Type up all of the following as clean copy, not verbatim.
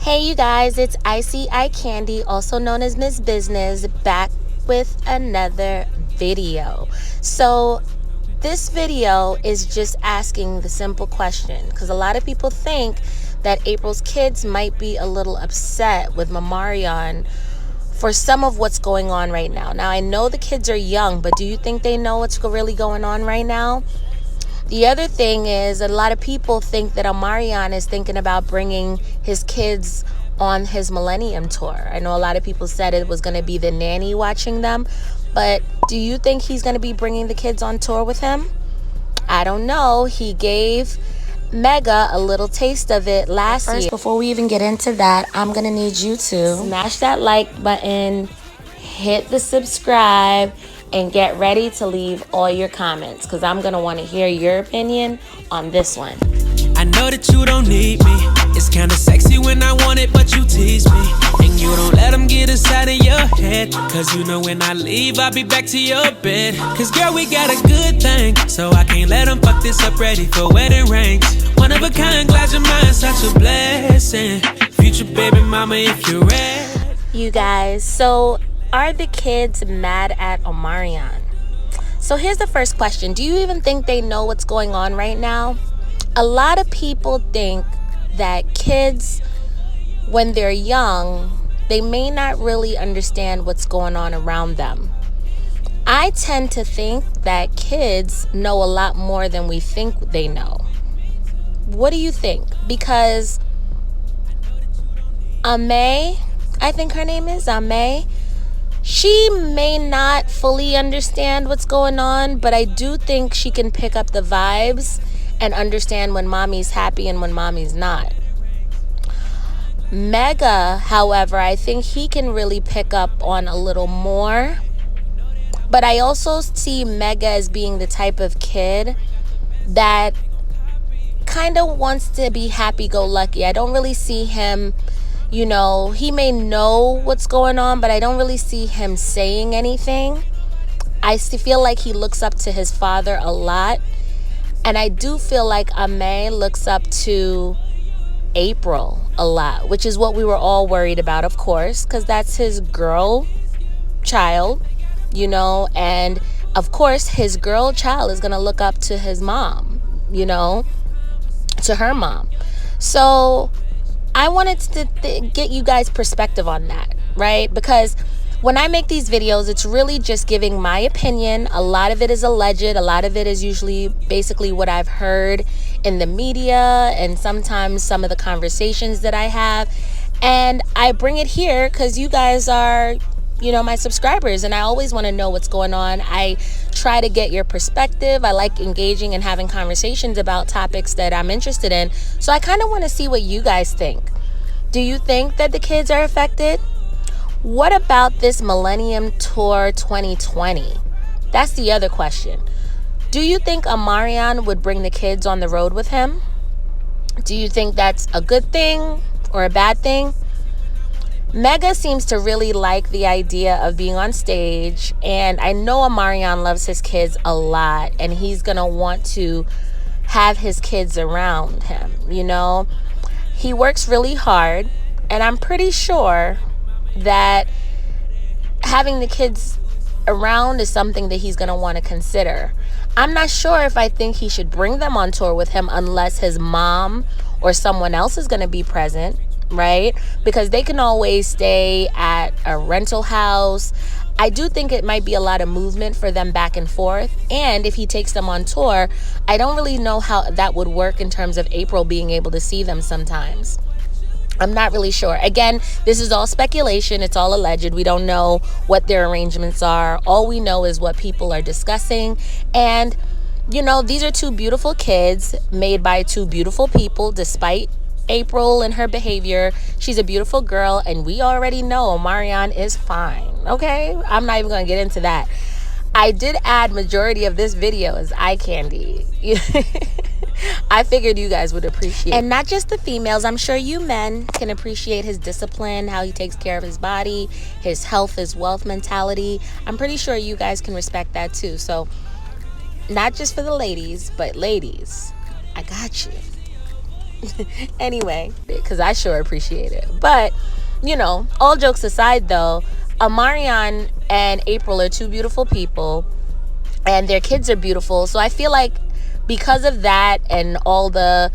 Hey you guys, it's Icy Eye Candy, also known as Miss Business, back with another video. So this video is just asking the simple question, because a lot of people think that April's kids might be a little upset with Omarion for some of what's going on right now. Now, I know the kids are young, but do you think they know what's really going on right now? The other thing is, a lot of people think that Omarion is thinking about bringing his kids on his Millennium tour. I know a lot of people said it was going to be the nanny watching them, but do you think he's going to be bringing the kids on tour with him? I don't know. He gave Mega a little taste of it last year. Before we even get into that, I'm going to need you to smash that like button, hit the subscribe, and get ready to leave all your comments, because I'm going to want to hear your opinion on this one. I know that you don't need me. It's kinda sexy when I want it, but you tease me. And you don't let them get inside of your head, cause you know when I leave, I'll be back to your bed. Cause girl, we got a good thing, so I can't let them fuck this up, ready for wedding rings. One of a kind, glad your mind's such a blessing. Future baby mama, if you're ready. You guys, so are the kids mad at Omarion? So here's the first question. Do you even think they know what's going on right now? A lot of people think that kids, when they're young, they may not really understand what's going on around them. I tend to think that kids know a lot more than we think they know. What do you think? Because Ame, I think her name is Ame, she may not fully understand what's going on, but I do think she can pick up the vibes and understand when mommy's happy and when mommy's not. Mega, however, I think he can really pick up on a little more. But I also see Mega as being the type of kid that kind of wants to be happy-go-lucky. I don't really see him, you know, he may know what's going on, but I don't really see him saying anything. I feel like he looks up to his father a lot. And I do feel like Ame looks up to Apryl a lot, which is what we were all worried about, of course, because that's his girl child, you know, and of course his girl child is going to look up to his mom, you know, to her mom. So I wanted to get you guys' perspective on that, right? Because when I make these videos, it's really just giving my opinion. A lot of it is alleged. A lot of it is usually basically what I've heard in the media and sometimes some of the conversations that I have. And I bring it here because you guys are, you know, my subscribers, and I always want to know what's going on. I try to get your perspective. I like engaging and having conversations about topics that I'm interested in. So I kind of want to see what you guys think. Do you think that the kids are affected? What about this Millennium Tour 2020? That's the other question. Do you think Omarion would bring the kids on the road with him? Do you think that's a good thing or a bad thing? Mega seems to really like the idea of being on stage, and I know Omarion loves his kids a lot, and he's gonna want to have his kids around him, you know? He works really hard, and I'm pretty sure that having the kids around is something that he's going to want to consider. I'm not sure if I think he should bring them on tour with him unless his mom or someone else is going to be present, right? Because they can always stay at a rental house. I do think it might be a lot of movement for them back and forth. And if he takes them on tour, I don't really know how that would work in terms of Apryl being able to see them sometimes. I'm not really sure. Again, this is all speculation. It's all alleged. We don't know what their arrangements are. All we know is what people are discussing. And, you know, these are two beautiful kids made by two beautiful people, despite Apryl and her behavior. She's a beautiful girl, and we already know Omarion is fine, okay? I'm not even going to get into that. I did add majority of this video as eye candy. I figured you guys would appreciate. And not just the females, I'm sure you men can appreciate his discipline, how he takes care of his body, his health, his wealth mentality. I'm pretty sure you guys can respect that too. So not just for the ladies, but ladies, I got you. Anyway, because I sure appreciate it. But, all jokes aside though, Omarion and Apryl are two beautiful people and their kids are beautiful. So I feel like because of that and all the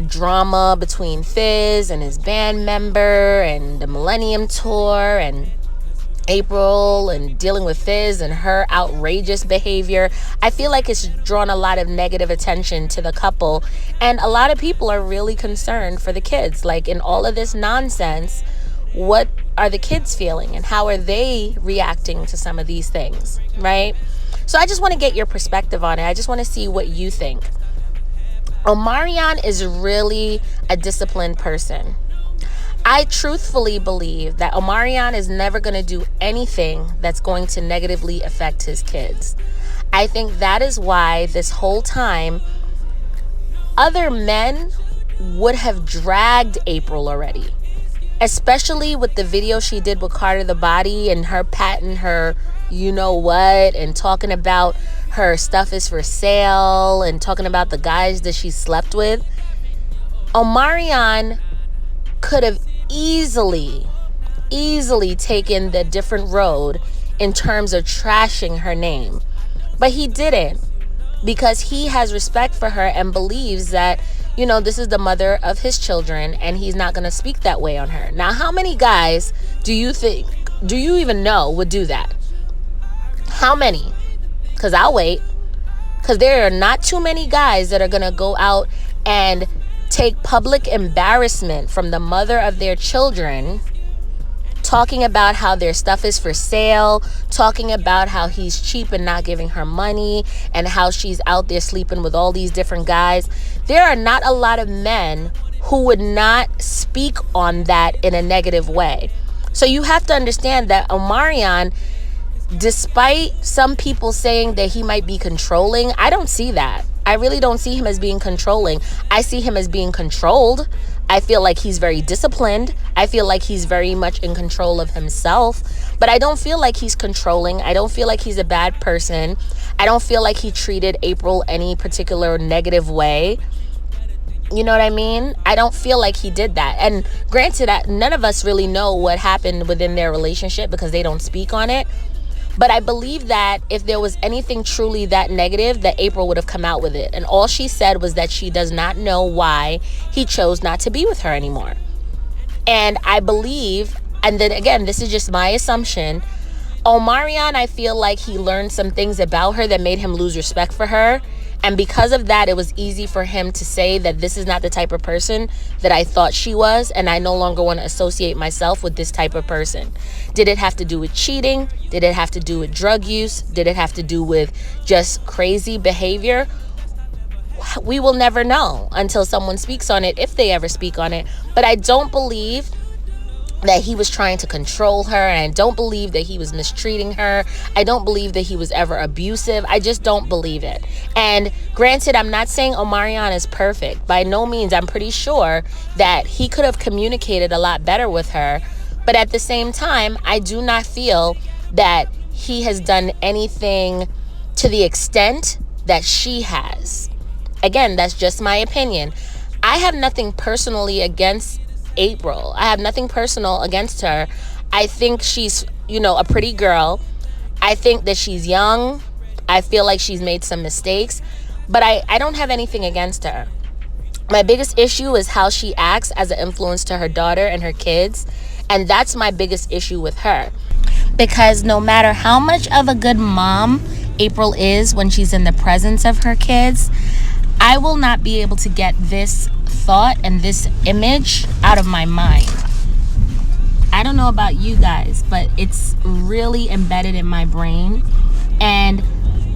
drama between Fizz and his band member and the Millennium Tour and Apryl and dealing with Fizz and her outrageous behavior, I feel like it's drawn a lot of negative attention to the couple. And a lot of people are really concerned for the kids. Like, in all of this nonsense, what are the kids feeling and how are they reacting to some of these things, right? So I just want to get your perspective on it. I just want to see what you think. Omarion is really a disciplined person. I truthfully believe that Omarion is never going to do anything that's going to negatively affect his kids. I think that is why this whole time other men would have dragged Apryl already, especially with the video she did with Carter the Body and her patting her what and talking about her stuff is for sale and talking about the guys that she slept with. Omarion could have easily taken the different road in terms of trashing her name, but he didn't, because he has respect for her and believes that this is the mother of his children and he's not going to speak that way on her. Now, how many guys do you even know would do that? How many? Because I'll wait. Because there are not too many guys that are going to go out and take public embarrassment from the mother of their children, talking about how their stuff is for sale, talking about how he's cheap and not giving her money, and how she's out there sleeping with all these different guys. There are not a lot of men who would not speak on that in a negative way. So you have to understand that Omarion, despite some people saying that he might be controlling, I don't see that. I really don't see him as being controlling. I see him as being controlled. I feel like he's very disciplined. I feel like he's very much in control of himself. But I don't feel like he's controlling. I don't feel like he's a bad person. I don't feel like he treated Apryl any particular negative way. You know what I mean? I don't feel like he did that. And granted, none of us really know what happened within their relationship because they don't speak on it. But I believe that if there was anything truly that negative, that Apryl would have come out with it. And all she said was that she does not know why he chose not to be with her anymore. And I believe, and then again, this is just my assumption, Omarion, I feel like he learned some things about her that made him lose respect for her. And because of that, it was easy for him to say that this is not the type of person that I thought she was, and I no longer want to associate myself with this type of person. Did it have to do with cheating? Did it have to do with drug use? Did it have to do with just crazy behavior? We will never know until someone speaks on it, if they ever speak on it. But I don't believe that he was trying to control her, and I don't believe that he was mistreating her. I don't believe that he was ever abusive. I just don't believe it. And granted, I'm not saying Omarion is perfect. By no means. I'm pretty sure that he could have communicated a lot better with her. But at the same time, I do not feel that he has done anything to the extent that she has. Again, that's just my opinion. I have nothing personally against Apryl. I have nothing personal against her. I think she's, a pretty girl. I think that she's young. I feel like she's made some mistakes, but I don't have anything against her. My biggest issue is how she acts as an influence to her daughter and her kids, and that's my biggest issue with her. Because no matter how much of a good mom Apryl is when she's in the presence of her kids, I will not be able to get this thought and this image out of my mind. I don't know about you guys, but it's really embedded in my brain. And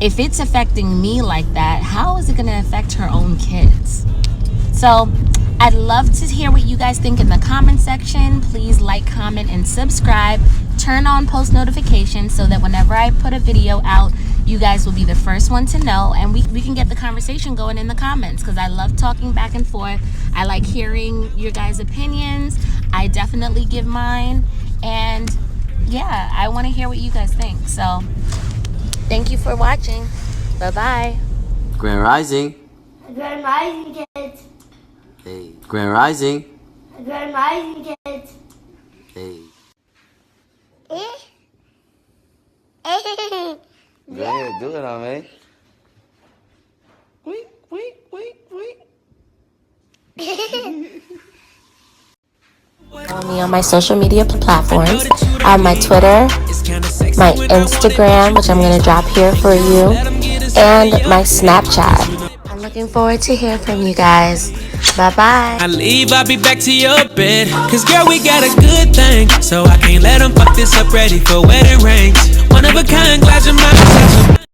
if it's affecting me like that, how is it going to affect her own kids? So I'd love to hear what you guys think in the comment section. Please like, comment, and subscribe. Turn on post notifications so that whenever I put a video out, you guys will be the first one to know, and we can get the conversation going in the comments, because I love talking back and forth. I like hearing your guys' opinions. I definitely give mine, and yeah, I want to hear what you guys think. So thank you for watching. Bye-bye. Grand Rising. Grand Rising, kids. Hey, Grand Rising. Grand Rising, kids. Hey. Go ahead, do it, Ame. Wait. Follow me on my social media platforms. I have my Twitter, my Instagram, which I'm going to drop here for you, and my Snapchat. I'm looking forward to hear from you guys. Bye-bye. I leave, I'll be back to your bed. Cause girl, we got a good thing. So I can't let them fuck this up, ready for wedding rings. One of a kind, glad your mind.